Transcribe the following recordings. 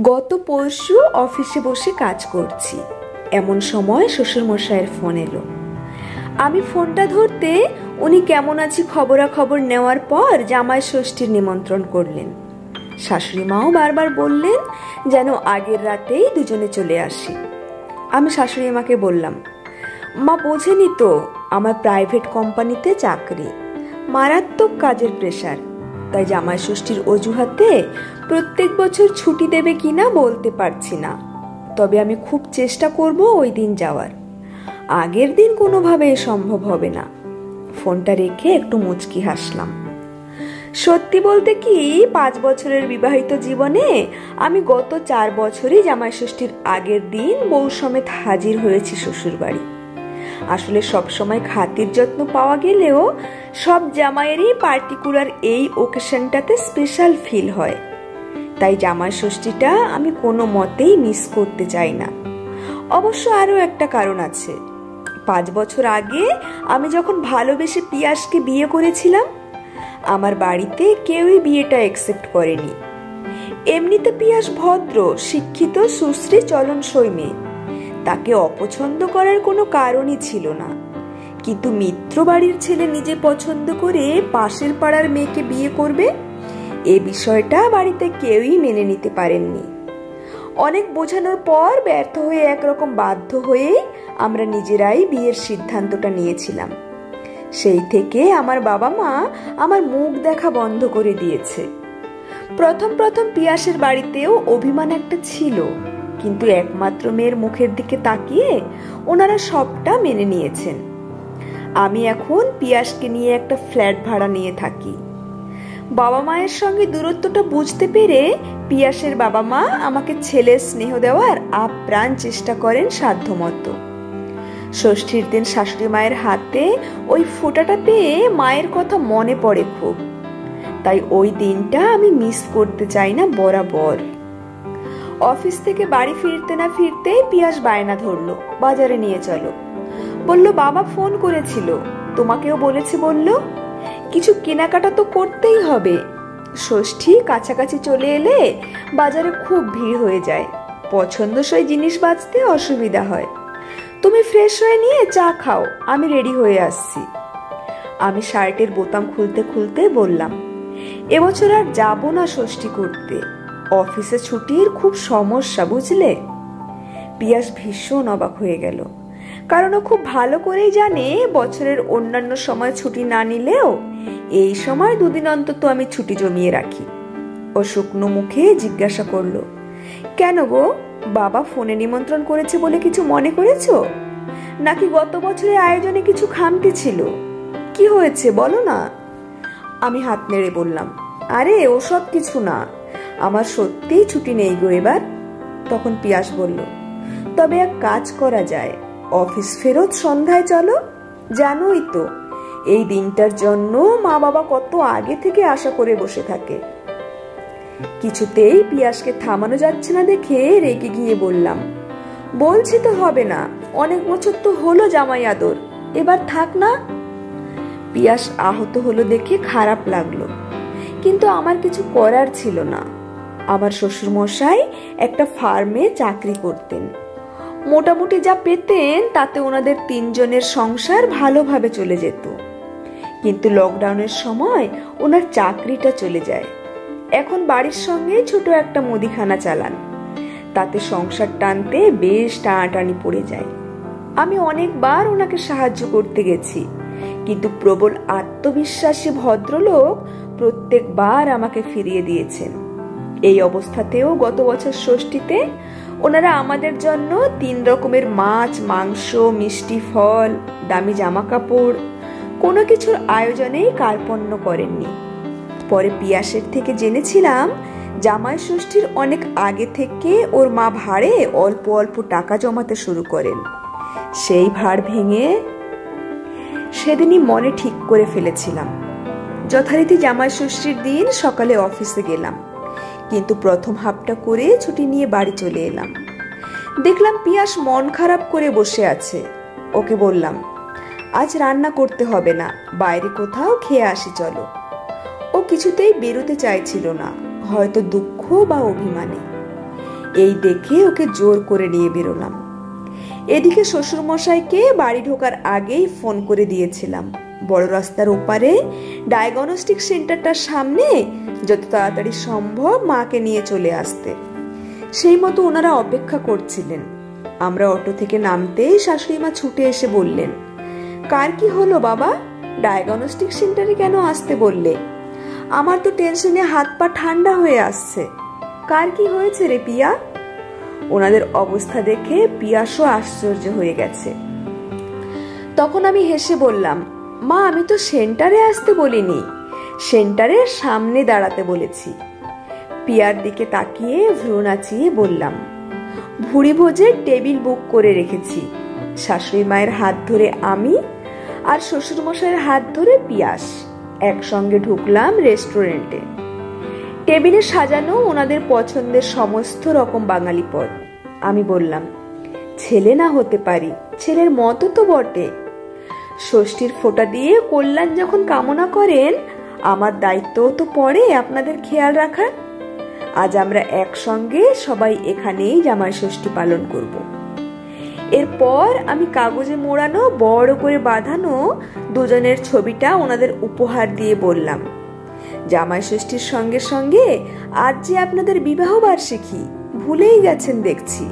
গত পরশু অফিসে বসে কাজ করছি, এমন সময় শ্বশুরমশাইয়ের ফোন এলো। আমি ফোনটা ধরতে উনি কেমন আছি খবরাখবর নেওয়ার পর জামাই ষষ্ঠীর নিমন্ত্রণ করলেন। শাশুড়ি মাও বারবার বললেন যেন আগের রাতেই দুজনে চলে আসি। আমি শাশুড়ি মাকে বললাম, মা বোঝেনি তো, আমার প্রাইভেট কোম্পানিতে চাকরি, মারাত্মক কাজের প্রেশার, তাই জামাই ষষ্ঠীর অজুহাতে প্রত্যেক বছর ছুটি দেবে কিনা বলতে পারছি না, তবে আমি খুব চেষ্টা করব ওই দিন যাওয়ার। আগের দিন কোনোভাবে সম্ভব হবে না। ফোনটা রেখে একটু মুচকি হাসলাম। সত্যি বলতে কি, 5 বছরের বিবাহিত জীবনে আমি গত 4 বছরই জামাই ষষ্ঠীর আগের দিন বউ সমেত হাজির হয়েছি শ্বশুর বাড়ি। আসলে সবসময় খাতির যত্ন পাওয়া গেলেও সব জামাইয়েরই পার্টিকুলার এই ওকেশনটাতে স্পেশাল ফিল হয়, তাই জামাই ষষ্ঠীটা আমি কোনো মতেই মিস করতে চাই না। অবশ্য আরও একটা কারণ আছে। 5 বছর আগে আমি যখন ভালোবেসে পিয়াসকে বিয়ে করেছিলাম, আমার বাড়িতে কেউই বিয়েটা অ্যাকসেপ্ট করেনি। এমনিতে পিয়াস ভদ্র, শিক্ষিত, সুশ্রী, চলনসই মেয়ে, তাকে অপছন্দ করার কোনো কারণই ছিল না। কিন্তু মিত্র বাড়ির ছেলে নিজে পছন্দ করে পাশের পাড়ার মেয়েকে বিয়ে করবে, এ বিষয়টা বাড়িতে কেউই মেনে নিতে পারেননি। অনেক বোঝানোর পর ব্যর্থ হয়ে একরকম বাধ্য হয়ে আমরা নিজেরাই বিয়ের সিদ্ধান্তটা নিয়েছিলাম। সেই থেকে আমার বাবা মা আমার মুখ দেখা বন্ধ করে দিয়েছে। প্রথম পিয়াসের বাড়িতেও অভিমান একটা ছিল, কিন্তু একমাত্র মেয়ের মুখের দিকে তাকিয়ে ওনারা সবটা মেনে নিয়েছেন। আমি এখন পিয়াসকে নিয়ে একটা ফ্ল্যাট ভাড়া নিয়ে থাকি। বাবা মায়ের সঙ্গে দূরত্বটা বুঝতে পেরে পিয়াসের বাবা মা আমাকে ছেলের স্নেহ দেওয়ার আপ্রাণ চেষ্টা করেন সাধ্যমতো। ষষ্ঠীর দিন শাশুড়ি মায়ের হাতে ওই ফোঁটাটা পেয়ে মায়ের কথা মনে পড়ে খুব, তাই ওই দিনটা আমি মিস করতে চাই না বরাবর। অফিস থেকে বাড়ি ফিরতে না ফিরতেই পিয়াস বায়না ধরলো, বাজারে নিয়ে চলো। বলল, বাবা ফোন করেছিল, তোমাকেও বলেছে বলল, কিছু কেনাকাটা তো করতেই হবে। ষষ্ঠী কাছাকাছি চলে এলে বাজারে খুব ভিড় হয়ে যায়, পছন্দসই জিনিস বাঁচতে অসুবিধা হয়। তুমি ফ্রেশ হয়ে নিয়ে চা খাও, আমি রেডি হয়ে আসছি। আমি শার্টের বোতাম খুলতে খুলতে বললাম, এবছর আর যাব না ষষ্ঠী করতে, অফিসে ছুটির খুব সমস্যা, বুঝলে। পিয়াস ভীষণ অবাক হয়ে গেল, কারণ ও খুব ভালো করেই জানে বছরের অন্যান্য সময় ছুটি না নিলেও এই সময় 2 দিন অন্তত আমি ছুটি জমিয়ে রাখি। ও শুকনো মুখে জিজ্ঞাসা করলো, কেন গো, বাবা ফোনে নিমন্ত্রণ করেছে বলে কিছু মনে করেছো, নাকি গত বছরের আয়োজনে কিছু খামতি ছিল? কি হয়েছে বলো না। আমি হাত নেড়ে বললাম, আরে ওসব কিছু না, আমার সত্যিই ছুটি নেই গো এবার। তখন পিয়াস বলল, তবে এক কাজ করা যায়, অফিস ফেরত সন্ধ্যায় চলো। জানোই তো এই দিনটার জন্য মা বাবা কত আগে থেকে আশা করে বসে থাকে। কিছুতেই পিয়াসকে থামানো যাচ্ছে না দেখে রেগে গিয়ে বললাম, বলছি তো হবে না, অনেক বছর তো হলো জামাই আদর, এবার থাক না। পিয়াস আহত হলো দেখে খারাপ লাগলো, কিন্তু আমার কিছু করার ছিল না। আমার শ্বশুর মশাই একটা ফার্মে চাকরি করতেন, মোটামুটি যা পেতেন তাতে ওনাদের 3 জনের সংসার ভালোভাবে চলে যেত। কিন্তু লকডাউনের সময় ওনার চাকরিটা চলে যায়। এখন বাড়ির সঙ্গে ছোট একটা মুদিখানা চালান, তাতে সংসার টানতে বেশ টানাটানি পড়ে যায়। আমি অনেকবার ওনাকে সাহায্য করতে গেছি, কিন্তু প্রবল আত্মবিশ্বাসী ভদ্রলোক প্রত্যেকবার আমাকে ফিরিয়ে দিয়েছেন। এই অবস্থাতেও গত বছর ষষ্ঠীতে ওনারা আমাদের জন্য 3 রকমের মাছ, মাংস, মিষ্টি ফল, দামি জামা কাপড়, কোনো কিছুর আয়োজনেই কার্পণ্য করেননি। পরে পিয়াসের থেকে জেনেছিলাম জামাই ষষ্ঠীর অনেক আগে থেকে ওর মা ভাড়ে অল্প অল্প টাকা জমাতে শুরু করেন। সেই ভাড় ভেঙে সেদিনই মনে ঠিক করে ফেলেছিলাম। যথারীতি জামাই ষষ্ঠীর দিন সকালে অফিসে গেলাম, কিন্তু প্রথম হাফটা করে ছুটি নিয়ে বাড়ি চলে এলাম। দেখলাম পিয়াস মন খারাপ করে বসে আছে। ওকে বললাম, আজ রান্না করতে হবে না, বাইরে কোথাও খেয়ে আসি চলো। ও কিছুতেই বেরোতে চাইছিল না, হয়তো দুঃখ বা অভিমানে। এই দেখে ওকে জোর করে নিয়ে বেরোলাম। এদিকে শ্বশুরমশাইকে বাড়ি ঢোকার আগেই ফোন করে দিয়েছিলাম বড় রাস্তার ওপারে ডায়াগনস্টিক সেন্টারটার সামনে যত তাড়াতাড়ি সম্ভব মাকে নিয়ে চলে আসতে। সেই মতো ওনারা অপেক্ষা করছিলেন। আমরা অটো থেকে নামতেই শাশুড়ি মা ছুটে এসে বললেন, কার কি হলো বাবা, ডায়াগনস্টিক সেন্টারে কেন আসতে বললে? আমার তো টেনশনে হাত পা ঠান্ডা হয়ে আসছে। কার কি হয়েছে রে পিয়া? ওনাদের অবস্থা দেখে পিয়াসও আশ্চর্য হয়ে গেছে। তখন আমি হেসে বললাম, মা আমি তো সেন্টারে আসতে বলিনি, সেন্টারের সামনে দাঁড়াতে বলেছি। পিয়ার দিকে তাকিয়ে ভ্রু নাচিয়ে বললাম, ভুড়ি ভোজের টেবিল বুক করে রেখেছি। শাশুড়ি মায়ের হাত ধরে আমি আর শ্বশুরমশাইয়ের হাত ধরে পিয়াস একসঙ্গে ঢুকলাম রেস্টুরেন্টে। টেবিলে সাজানো ওনাদের পছন্দের সমস্ত রকম বাঙালি পদ। আমি বললাম, ছেলে না হতে পারি, ছেলের মতো তো বটে। ষষ্ঠীর ফোঁটা দিয়ে কল্যাণ যখন কামনা করেন, আমার দায়িত্বও তো পড়ে আপনাদের খেয়াল রাখার। আজ আমরা একসঙ্গে সবাই এখানেই জামাই ষষ্ঠী পালন করব। এরপর আমি কাগজে মোড়ানো বড় করে বাঁধানো দুজনের ছবিটা ওনাদের উপহার দিয়ে বললাম, জামাই ষষ্ঠীর সঙ্গে সঙ্গে আজ যে আপনাদের বিবাহ বার্ষিকী, ভুলেই গেছেন দেখছি।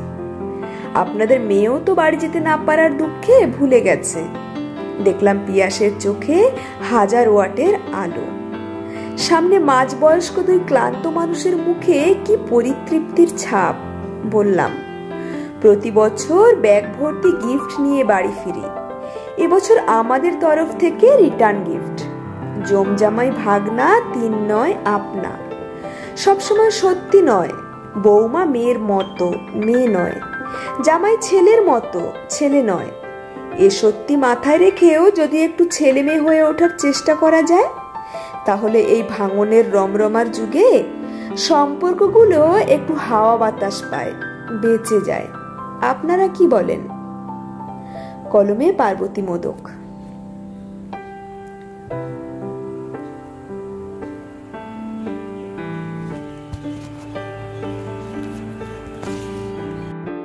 আপনাদের মেয়েও তো বাড়ি যেতে না পারার দুঃখে ভুলে গেছে। দেখলাম পিয়াসের চোখে 1000 ওয়াটের আলো। সামনে মাঝ বয়স্ক দুই ক্লান্ত মানুষের মুখে কি পরিতৃপ্তির ছাপ। বললাম, প্রতি বছর ব্যাগ ভর্তি গিফট নিয়ে বাড়ি ফিরি, এবছর আমাদের তরফ থেকে রিটার্ন গিফট। জমজামাই ভাগনা 3 নয় আপনা। সবসময় সত্যি নয়, বৌমা মেয়ের মতো মেয়ে নয়, জামাই ছেলের মতো ছেলে নয়। এ সত্যি মাথায় রেখেও যদি একটু ছেলে মেয়ে হয়ে ওঠার চেষ্টা করা যায়, তাহলে এই ভাঙনের রমরমার যুগে সম্পর্কগুলো একটু হাওয়া বাতাস পায়, বেঁচে যায়। আপনারা কি বলেন? কলমে পার্বতী মোদক।